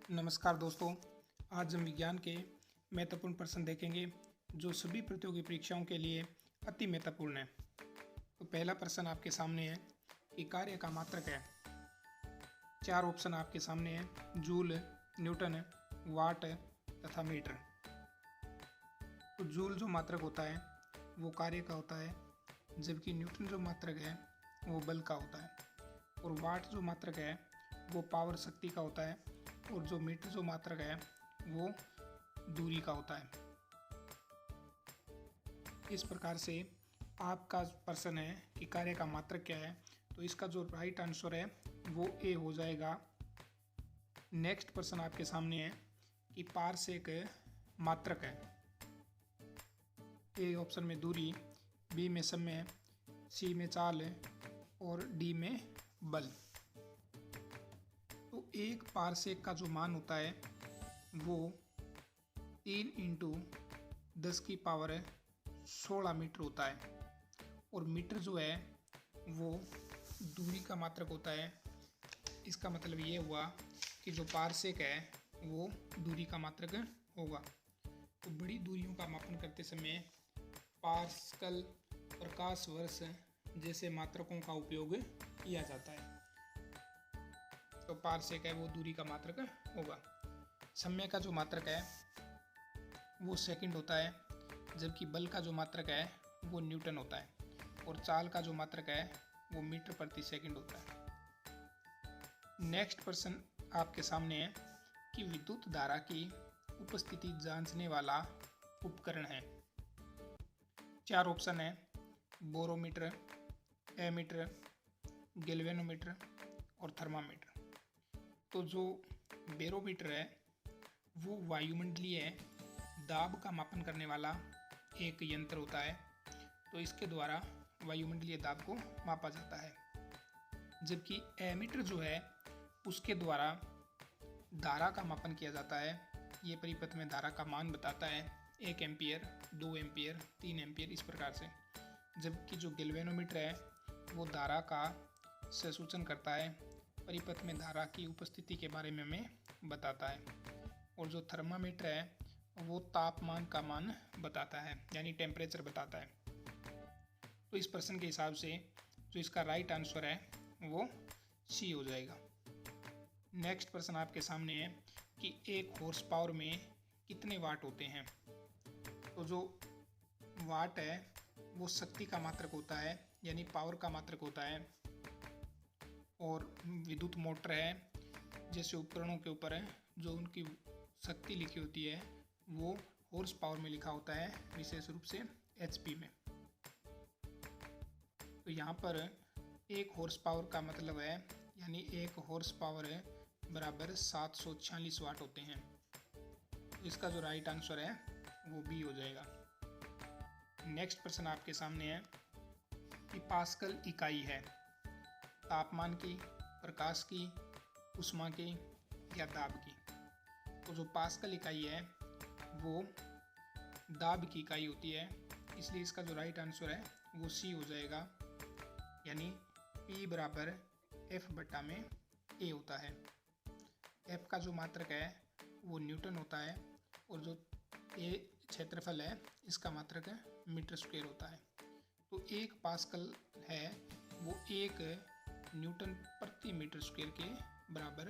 नमस्कार दोस्तों, आज हम विज्ञान के महत्वपूर्ण प्रश्न देखेंगे जो सभी प्रतियोगी परीक्षाओं के लिए अति महत्वपूर्ण है। तो पहला प्रश्न आपके सामने है कि कार्य का मात्रक है। 4 ऑप्शन आपके सामने हैं: जूल, न्यूटन, वाट तथा मीटर। तो जूल जो मात्रक होता है वो कार्य का होता है, जबकि न्यूटन जो मात्रक है वो बल का होता है, और वाट जो मात्रक है वो पावर शक्ति का होता है, और जो मीटर जो मात्रक है वो दूरी का होता है। इस प्रकार से आपका प्रश्न है कि कार्य का मात्रक क्या है, तो इसका जो राइट आंसर है वो ए हो जाएगा। नेक्स्ट प्रश्न आपके सामने है कि पारसेक मात्रक है। ए ऑप्शन में दूरी, बी में समय, सी में चाल और डी में बल। तो एक पारसेक का जो मान होता है वो 3 × 10⁻16 मीटर होता है, और मीटर जो है वो दूरी का मात्रक होता है। इसका मतलब ये हुआ कि जो पारसेक है वो दूरी का मात्रक होगा। तो बड़ी दूरियों का मापन करते समय पास्कल, प्रकाश वर्ष जैसे मात्रकों का उपयोग किया जाता है। तो पारसेक है वो दूरी का मात्रक होगा। समय का जो मात्रक है वो सेकंड होता है, जबकि बल का जो मात्रक है वो न्यूटन होता है, और चाल का जो मात्रक है वो मीटर प्रति सेकंड होता है। नेक्स्ट प्रश्न आपके सामने है कि विद्युत धारा की उपस्थिति जांचने वाला उपकरण है। 4 ऑप्शन है: बोरोमीटर, एमीटर, गैल्वेनोमीटर और थर्मामीटर। तो जो बैरोमीटर है वो वायुमंडलीय दाब का मापन करने वाला एक यंत्र होता है, तो इसके द्वारा वायुमंडलीय दाब को मापा जाता है। जबकि एमीटर जो है उसके द्वारा धारा का मापन किया जाता है। ये परिपथ में धारा का मान बताता है, 1 एम्पियर, 2 एम्पियर, 3 एम्पियर, इस प्रकार से। जबकि जो गैल्वेनोमीटर है वो धारा का सूचन करता है, परिपथ में धारा की उपस्थिति के बारे में हमें बताता है। और जो थर्मामीटर है वो तापमान का मान बताता है, यानी टेम्परेचर बताता है। तो इस प्रश्न के हिसाब से जो इसका राइट आंसर है वो सी हो जाएगा। नेक्स्ट प्रश्न आपके सामने है कि 1 हॉर्स पावर में कितने वाट होते हैं। तो जो वाट है वो शक्ति का मात्रक होता है, यानी पावर का मात्रक होता है। और विद्युत मोटर है जैसे उपकरणों के ऊपर है जो उनकी शक्ति लिखी होती है वो हॉर्स पावर में लिखा होता है, विशेष रूप से एचपी में। तो यहाँ पर 1 हॉर्स पावर का मतलब है, यानी 1 हॉर्स पावर बराबर 746 वाट होते हैं। तो इसका जो राइट आंसर है वो बी हो जाएगा। नेक्स्ट प्रश्न आपके सामने है कि पास्कल इकाई है तापमान की, प्रकाश की, ऊष्मा की या दाब की। तो जो पास्कल इकाई है वो दाब की इकाई होती है, इसलिए इसका जो राइट आंसर है वो सी हो जाएगा, यानी P बराबर F/A होता है। F का जो मात्रक है वो न्यूटन होता है, और जो A क्षेत्रफल है इसका मात्रक मीटर स्क्वायर होता है। तो 1 पास्कल है वो 1 न्यूटन प्रति मीटर स्क्वायर के बराबर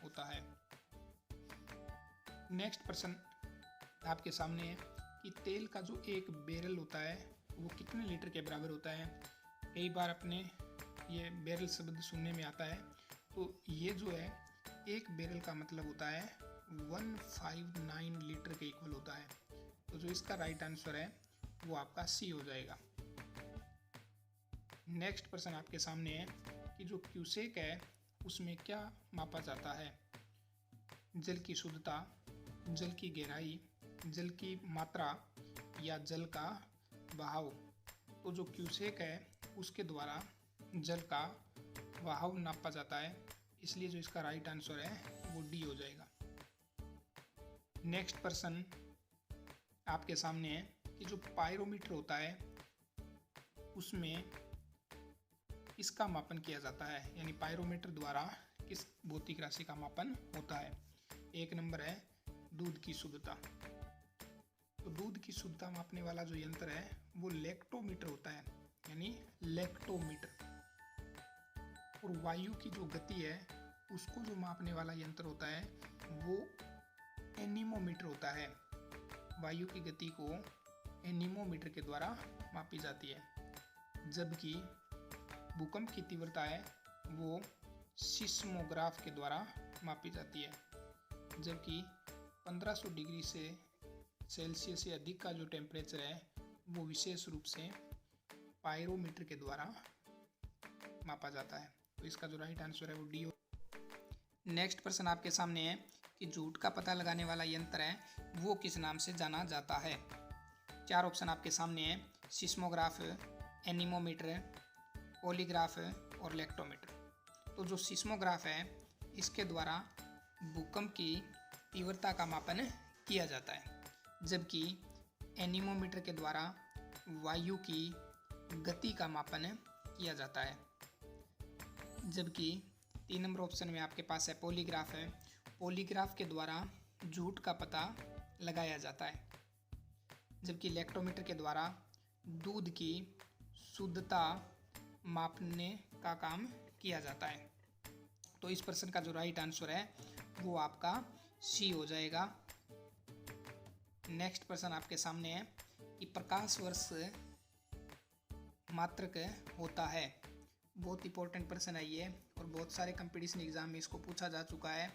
होता है। नेक्स्ट प्रश्न आपके सामने है कि तेल का जो एक बैरल होता है वो कितने लीटर के बराबर होता है। कई बार अपने ये बैरल शब्द सुनने में आता है, तो ये जो है एक बैरल का मतलब होता है 159 लीटर के इक्वल होता है। तो जो इसका राइट आंसर है वो आपका सी हो जाएगा। नेक्स्ट प्रश्न आपके सामने है कि जो क्यूसेक है उसमें क्या मापा जाता है। जल की शुद्धता, जल की गहराई, जल की मात्रा या जल का बहाव। तो जो क्यूसेक है उसके द्वारा जल का बहाव नापा जाता है, इसलिए जो इसका राइट आंसर है वो डी हो जाएगा। नेक्स्ट प्रश्न आपके सामने है कि जो पायरोमीटर होता है उसमें इसका मापन किया जाता है, यानी पायरोमीटर द्वारा किस भौतिक राशि का मापन होता है। एक नंबर है दूध की शुद्धता। तो दूध की शुद्धता मापने वाला जो यंत्र है वो लैक्टोमीटर होता है, यानी लैक्टोमीटर। और वायु की जो गति है उसको जो मापने वाला यंत्र होता है वो एनीमोमीटर होता है। वायु की गति को एनीमोमीटर के द्वारा मापी जाती है, जबकि भूकंप की तीव्रता है वो सिस्मोग्राफ के द्वारा मापी जाती है। जबकि 1500 डिग्री से सेल्सियस से अधिक का जो टेम्परेचर है वो विशेष रूप से पायरोमीटर के द्वारा मापा जाता है। तो इसका जो राइट आंसर है वो डी। नेक्स्ट प्रश्न आपके सामने है कि झूठ का पता लगाने वाला यंत्र है वो किस नाम से जाना जाता है। 4 ऑप्शन आपके सामने है, सिस्मोग्राफ, एनीमोमीटर, पॉलीग्राफ और लैक्टोमीटर। तो जो सिस्मोग्राफ है इसके द्वारा भूकंप की तीव्रता का मापन किया जाता है, जबकि एनीमोमीटर के द्वारा वायु की गति का मापन किया जाता है। जबकि 3 नंबर ऑप्शन में आपके पास है पॉलीग्राफ है। पॉलीग्राफ के द्वारा झूठ का पता लगाया जाता है, जबकि लैक्टोमीटर के द्वारा दूध की शुद्धता मापने का काम किया जाता है। तो इस प्रश्न का जो राइट आंसर है वो आपका सी हो जाएगा। नेक्स्ट प्रश्न आपके सामने है कि प्रकाश वर्ष मात्रक होता है। बहुत इंपॉर्टेंट प्रश्न है ये, और बहुत सारे कंपटीशन एग्जाम में इसको पूछा जा चुका है।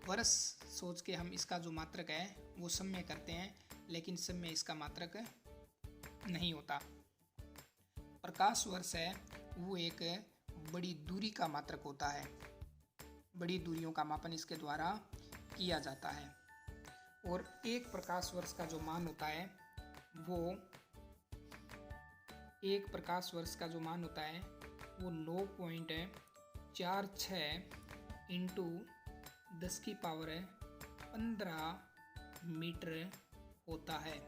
वर्ष सोच के हम इसका जो मात्रक है वो समय करते हैं, लेकिन समय इसका मात्रक नहीं होता। प्रकाश वर्ष है वो एक बड़ी दूरी का मात्रक होता है। बड़ी दूरियों का मापन इसके द्वारा किया जाता है, और एक प्रकाश वर्ष का जो मान होता है वो 9.46 इंटू 10⁻15 मीटर होता है।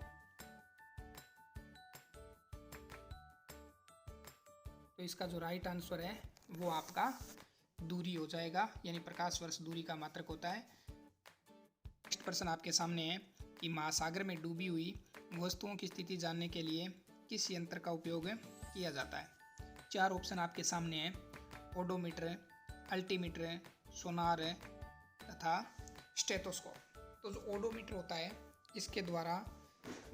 तो इसका जो राइट आंसर है वो आपका दूरी हो जाएगा, यानी प्रकाश वर्ष दूरी का मात्रक होता है। नेक्स्ट प्रश्न आपके सामने है कि महासागर में डूबी हुई वस्तुओं की स्थिति जानने के लिए किस यंत्र का उपयोग किया जाता है। 4 ऑप्शन आपके सामने है, ओडोमीटर, अल्टीमीटर, सोनार तथा स्टेथोस्कोप। तो जो ओडोमीटर होता है इसके द्वारा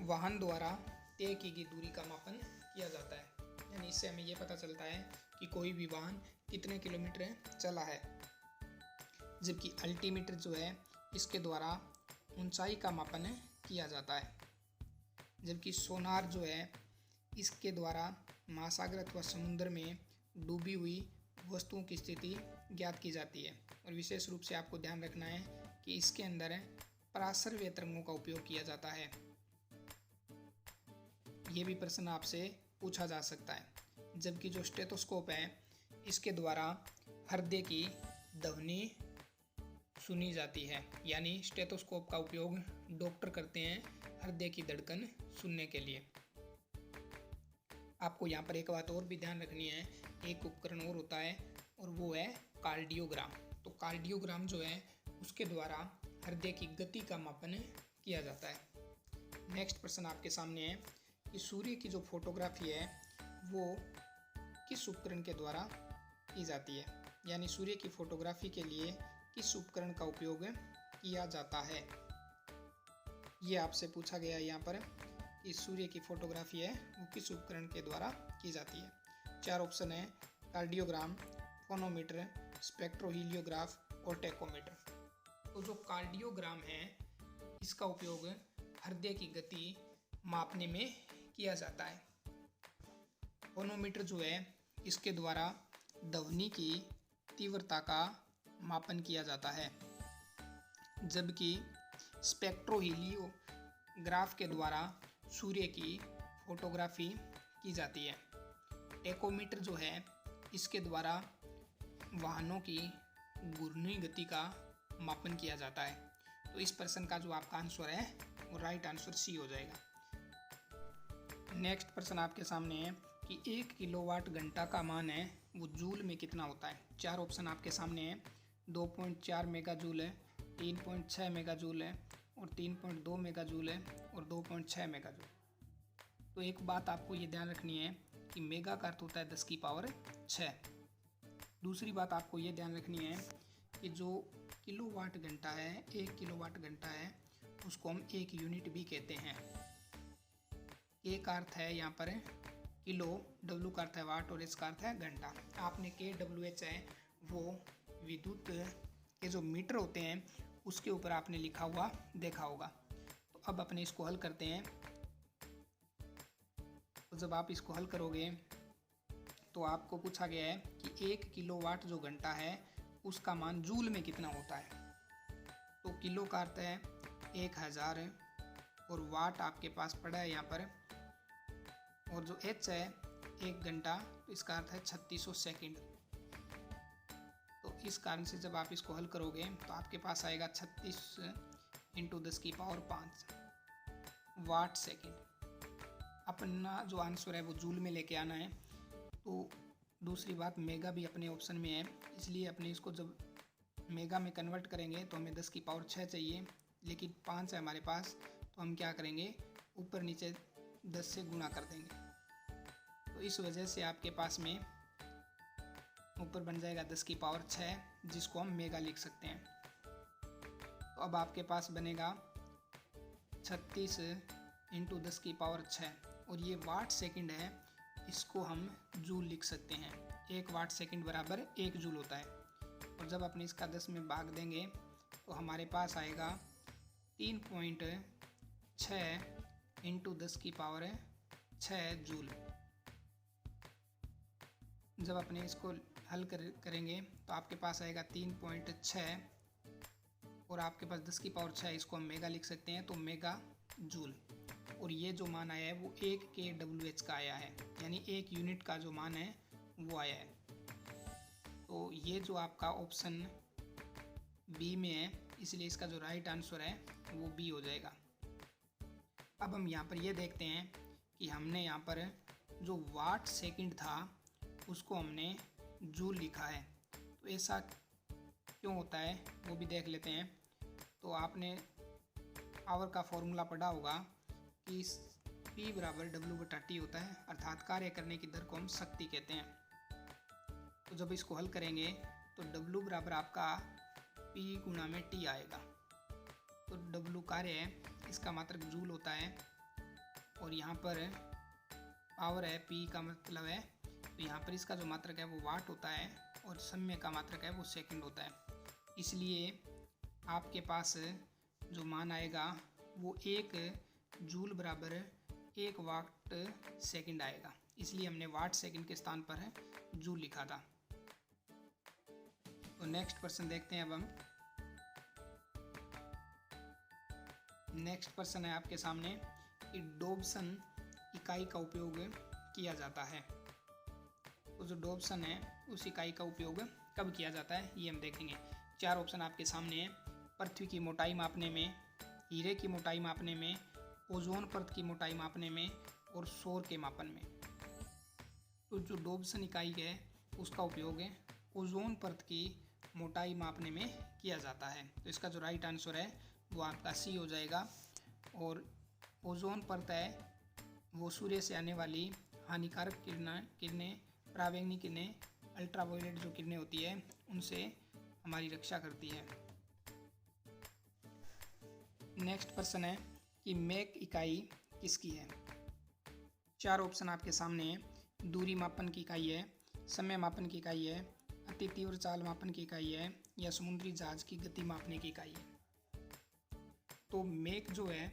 वाहन द्वारा तय की गई दूरी का मापन किया जाता है, यानी इससे हमें ये पता चलता है कि कोई भी वाहन कितने किलोमीटर चला है। जबकि अल्टीमीटर जो है इसके द्वारा ऊंचाई का मापन किया जाता है। जबकि सोनार जो है इसके द्वारा महासागर अथवा समुद्र में डूबी हुई वस्तुओं की स्थिति ज्ञात की जाती है। और विशेष रूप से आपको ध्यान रखना है कि इसके अंदर पराश्रव्य तरंगों का उपयोग किया जाता है। ये भी प्रश्न आपसे पूछा जा सकता है। जबकि जो स्टेथोस्कोप है इसके द्वारा हृदय की ध्वनि सुनी जाती है, यानी स्टेथोस्कोप का उपयोग डॉक्टर करते हैं हृदय की धड़कन सुनने के लिए। आपको यहाँ पर एक बात और भी ध्यान रखनी है, एक उपकरण और होता है और वो है कार्डियोग्राम। तो कार्डियोग्राम जो है उसके द्वारा हृदय की गति का मापन किया जाता है। नेक्स्ट प्रश्न आपके सामने है कि सूर्य की जो फोटोग्राफी है वो किस उपकरण के द्वारा की जाती है, यानी सूर्य की फोटोग्राफी के लिए किस उपकरण का उपयोग किया जाता है। ये आपसे पूछा गया है यहाँ पर कि सूर्य की फोटोग्राफी है वो किस उपकरण के द्वारा की जाती है। 4 ऑप्शन है, कार्डियोग्राम, फोनोमीटर, स्पेक्ट्रोहीलियोग्राफ और टेकोमीटर। तो जो कार्डियोग्राम है इसका उपयोग हृदय की गति मापने में किया जाता है। फोनोमीटर जो है इसके द्वारा ध्वनि की तीव्रता का मापन किया जाता है। जबकि स्पेक्ट्रोहीलियोग्राफ के द्वारा सूर्य की फोटोग्राफी की जाती है। टेकोमीटर जो है इसके द्वारा वाहनों की घूर्णी गति का मापन किया जाता है। तो इस प्रश्न का जो आपका आंसर है वो राइट आंसर सी हो जाएगा। नेक्स्ट प्रश्न आपके सामने है कि 1 किलोवाट घंटा का मान है वो जूल में कितना होता है। 4 ऑप्शन आपके सामने है, 2.4 मेगा जूल है, 3.6 मेगाजूल है और 3.2 मेगाजूल है और 2.6 मेगाजूल। तो एक बात आपको ये ध्यान रखनी है कि मेगा का अर्थ होता है 10 की पावर 6। दूसरी बात आपको ये ध्यान रखनी है कि जो किलोवाट घंटा है, 1 किलोवाट घंटा है, उसको हम एक यूनिट भी कहते हैं। के का अर्थ है यहाँ पर किलो, डब्ल्यू का अर्थ है वाट और एच का अर्थ है घंटा। आपने के डब्ल्यू एच है वो विद्युत के जो मीटर होते हैं उसके ऊपर आपने लिखा हुआ देखा होगा। तो अब अपने इसको हल करते हैं। तो जब आप इसको हल करोगे तो आपको पूछा गया है कि 1 किलोवाट जो घंटा है उसका मान जूल में कितना होता है। तो किलो का अर्थ है 1000 और वाट आपके पास पड़ा है यहाँ पर, और जो एच है 1 घंटा, तो इसका अर्थ है 3600 सेकंड। तो इस कारण से जब आप इसको हल करोगे तो आपके पास आएगा 36 × 10 की पावर 5 वाट सेकंड। अपना जो आंसर है वो जूल में लेके आना है। तो दूसरी बात, मेगा भी अपने ऑप्शन में है, इसलिए अपने इसको जब मेगा में कन्वर्ट करेंगे तो हमें 10 की पावर 6 चाहिए, लेकिन 5 है हमारे पास, तो हम क्या करेंगे, ऊपर नीचे 10 से गुणा कर देंगे। तो इस वजह से आपके पास में ऊपर बन जाएगा 10 की पावर 6, जिसको हम मेगा लिख सकते हैं। तो अब आपके पास बनेगा 36 × 10 की पावर 6, और ये वाट सेकंड है, इसको हम जूल लिख सकते हैं। 1 वाट सेकंड बराबर 1 जूल होता है। और जब अपने इसका 10 में भाग देंगे तो हमारे पास आएगा 3.6 × 10 की पावर 6 जूल। जब अपने इसको हल करेंगे तो आपके पास आएगा 3.6 और आपके पास 10 की पावर 6, इसको हम मेगा लिख सकते हैं, तो मेगा जूल। और ये जो मान आया है वो 1 kWh का आया है, यानी 1 यूनिट का जो मान है वो आया है। तो ये जो आपका ऑप्शन बी में है, इसलिए इसका जो राइट आंसर है वो बी हो जाएगा। अब हम यहाँ पर ये देखते हैं कि हमने यहाँ पर जो वाट सेकंड था उसको हमने जूल लिखा है, तो ऐसा क्यों होता है वो भी देख लेते हैं। तो आपने आवर का फॉर्मूला पढ़ा होगा कि P = W/T होता है, अर्थात कार्य करने की दर को हम शक्ति कहते हैं। तो जब इसको हल करेंगे तो W बराबर आपका P × T आएगा। तो W कार्य है, इसका मात्रक जूल होता है, और यहाँ पर पावर है, P का मतलब है, तो यहाँ पर इसका जो मात्रक है वो वाट होता है और समय का मात्रक है वो सेकंड होता है। इसलिए आपके पास जो मान आएगा वो 1 जूल बराबर 1 वाट सेकंड आएगा, इसलिए हमने वाट सेकंड के स्थान पर है जूल लिखा था। तो नेक्स्ट क्वेश्चन देखते हैं। अब हम नेक्स्ट क्वेश्चन है आपके सामने कि डॉब्सन इकाई का उपयोग किया जाता है। तो जो डॉब्सन है उस इकाई का उपयोग कब किया जाता है ये हम देखेंगे। 4 ऑप्शन आपके सामने हैं। पृथ्वी की मोटाई मापने में, हीरे की मोटाई मापने में, ओजोन परत की मोटाई मापने में और सौर के मापन में। तो जो डॉब्सन इकाई है उसका उपयोग ओजोन परत की मोटाई मापने में किया जाता है। तो इसका जो राइट आंसर है वो आपका सी हो जाएगा। और ओजोन परत है वो सूर्य से आने वाली हानिकारक किरणें, पराबैंगनी किरणें, अल्ट्रावायलेट जो किरणें होती है उनसे हमारी रक्षा करती है। नेक्स्ट प्रश्न है कि मैक इकाई किसकी है। 4 ऑप्शन आपके सामने हैं। दूरी मापन की इकाई है, समय मापन की इकाई है, अति तीव्र चाल मापन की इकाई है, या समुद्री जहाज की गति मापने की इकाई है। तो मैक जो है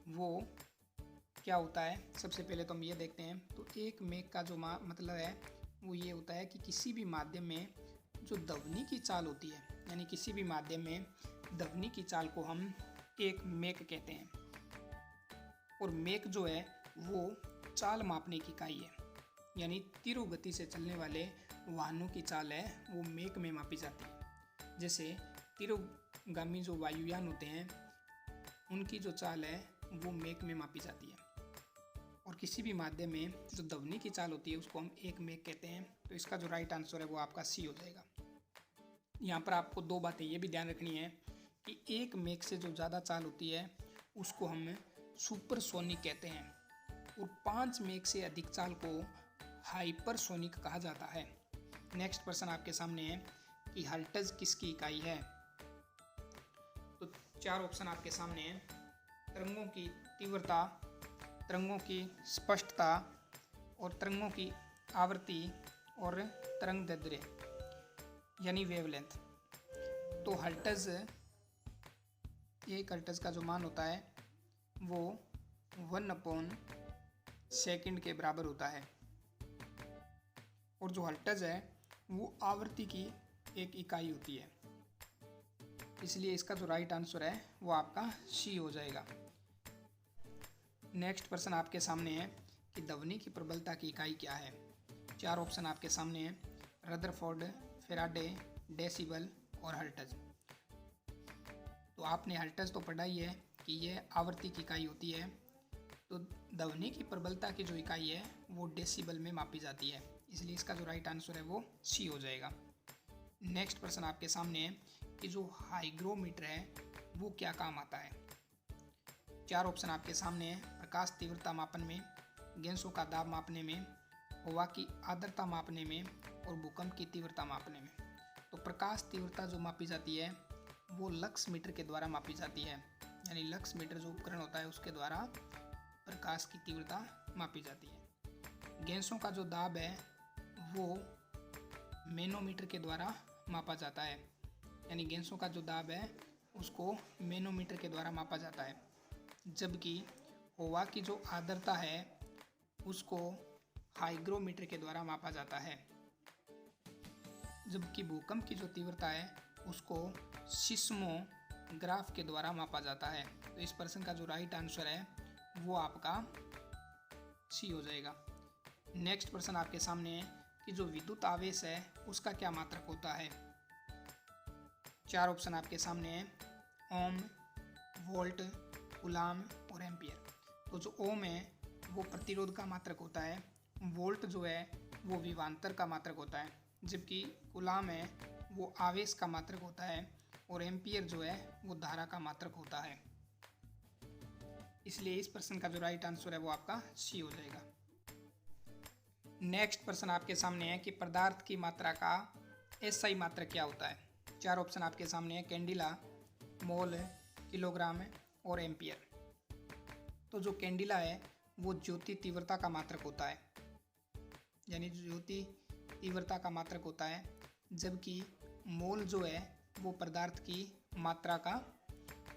वो क्या होता है, सबसे पहले तो हम ये देखते हैं। तो एक मैक का जो मतलब है वो ये होता है कि किसी भी माध्यम में जो ध्वनि की चाल होती है, यानी किसी भी माध्यम में ध्वनि की चाल को हम एक मैक कहते हैं। और मैक जो है वो चाल मापने की इकाई है, यानी तीव्र गति से चलने वाले वाहनों की चाल है वो मैक में मापी जाती है। जैसे तीव्रगामी जो वायुयान होते हैं उनकी जो चाल है वो मैक में मापी जाती है। और किसी भी माध्यम में जो ध्वनि की चाल होती है उसको हम एक मैक कहते हैं। तो इसका जो राइट आंसर है वो आपका सी हो जाएगा। यहाँ पर आपको 2 बातें ये भी ध्यान रखनी है कि 1 मेक से जो ज़्यादा चाल होती है उसको हम सुपरसोनिक कहते हैं, और 5 मेक से अधिक चाल को हाइपरसोनिक कहा जाता है। नेक्स्ट प्रश्न आपके सामने है कि हर्ट्ज किसकी इकाई है। तो 4 ऑप्शन आपके सामने हैं। तरंगों की तीव्रता, तरंगों की स्पष्टता, और तरंगों की आवृत्ति, और तरंग दैर्ध्य यानी वेवलेंथ। तो हर्ट्ज, एक हर्ट्ज का जो मान होता है वो 1/सेकंड के बराबर होता है, और जो हर्ट्ज है वो आवृत्ति की एक इकाई होती है। इसलिए इसका जो राइट आंसर है वो आपका सी हो जाएगा। नेक्स्ट प्रश्न आपके सामने है कि ध्वनि की प्रबलता की इकाई क्या है। 4 ऑप्शन आपके सामने हैं। रदरफोर्ड, फैराडे, डेसिबल और हर्ट्ज। तो आपने हर्ट्ज तो पढ़ा ही है कि यह आवृत्ति की इकाई होती है। तो ध्वनि की प्रबलता की जो इकाई है वो डेसिबल में मापी जाती है, इसलिए इसका जो राइट आंसर है वो सी हो जाएगा। नेक्स्ट प्रश्न आपके सामने है कि जो हाइग्रोमीटर है वो क्या काम आता है। 4 ऑप्शन आपके सामने है। प्रकाश तीव्रता मापन में, गैसों का दाब मापने में, हवा की आर्द्रता मापने में, और भूकंप की तीव्रता मापने में। तो प्रकाश तीव्रता जो मापी जाती है वो लक्स मीटर के द्वारा मापी जाती है, यानी लक्स मीटर जो उपकरण होता है उसके द्वारा प्रकाश की तीव्रता मापी जाती है। गैसों का जो दाब है वो मैनोमीटर के द्वारा मापा जाता है, यानी गैसों का जो दाब है उसको मैनोमीटर के द्वारा मापा जाता है। जबकि हवा की जो आर्द्रता है उसको हाइग्रोमीटर के द्वारा मापा जाता है। जबकि भूकंप की जो तीव्रता है उसको सिस्मोग्राफ के द्वारा मापा जाता है। तो इस प्रश्न का जो राइट आंसर है वो आपका सी हो जाएगा। नेक्स्ट प्रश्न आपके सामने है कि जो विद्युत आवेश है उसका क्या मात्रक होता है। 4 ऑप्शन आपके सामने हैं। ओम, वोल्ट, कूलाम और एम्पियर। तो जो ओम है वो प्रतिरोध का मात्रक होता है, वोल्ट जो है वो विभवांतर का मात्रक होता है, जबकि कूलाम है वो आवेश का मात्रक होता है, और एम्पियर जो है वो धारा का मात्रक होता है। इसलिए इस प्रश्न का जो राइट आंसर है वो आपका सी हो जाएगा। नेक्स्ट प्रश्न आपके सामने है कि पदार्थ की मात्रा का एसआई मात्रक क्या होता है। 4 ऑप्शन आपके सामने है। कैंडिला, मोल, किलोग्राम और एम्पियर। तो जो कैंडिला है वो ज्योति तीव्रता का मात्रक होता है, यानी ज्योति तीव्रता का मात्रक होता है, जबकि मोल जो है वो पदार्थ की मात्रा का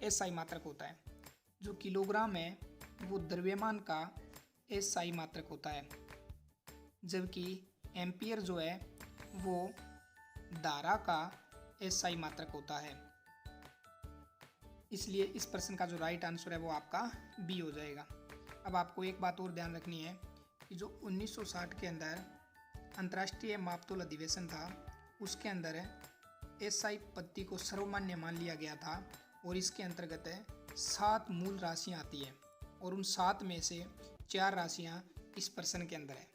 एसआई मात्रक होता है। जो किलोग्राम है वो द्रव्यमान का एसआई मात्रक होता है, जबकि एम्पियर जो है वो धारा का एसआई मात्रक होता है। इसलिए इस प्रश्न का जो राइट आंसर है वो आपका बी हो जाएगा। अब आपको एक बात और ध्यान रखनी है कि जो 1960 के अंदर अंतर्राष्ट्रीय मापतोल अधिवेशन था उसके अंदर एसआई पद्धति को सर्वमान्य मान लिया गया था, और इसके अंतर्गत 7 मूल राशियां आती हैं, और उन 7 में से 4 राशियां इस प्रश्न के अंदर है।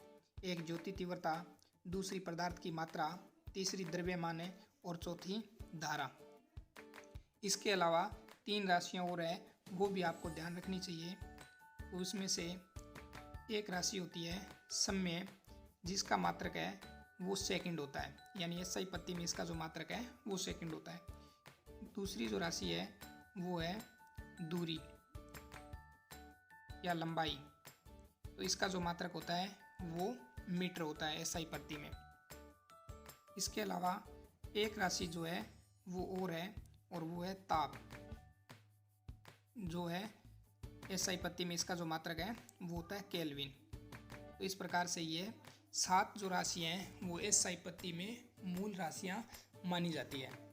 एक ज्योति तीव्रता, दूसरी पदार्थ की मात्रा, तीसरी द्रव्यमान और चौथी धारा। इसके अलावा 3 राशियां और है वो भी आपको ध्यान रखनी चाहिए। तो उसमें से एक राशि होती है समय, जिसका मात्रक है वो सेकंड होता है, यानी एसआई पद्धति में इसका जो मात्रक है वो सेकंड होता है। दूसरी जो राशि है वो है दूरी या लंबाई, तो इसका जो मात्रक होता है वो मीटर होता है एसआई पद्धति में। इसके अलावा एक राशि जो है वो और है, और वो है ताप, जो है एसआई पद्धति में इसका जो मात्रक है वो होता है केल्विन। तो इस प्रकार से ये 7 जो राशियाँ हैं वो एसआई पद्धति में मूल राशियाँ मानी जाती है।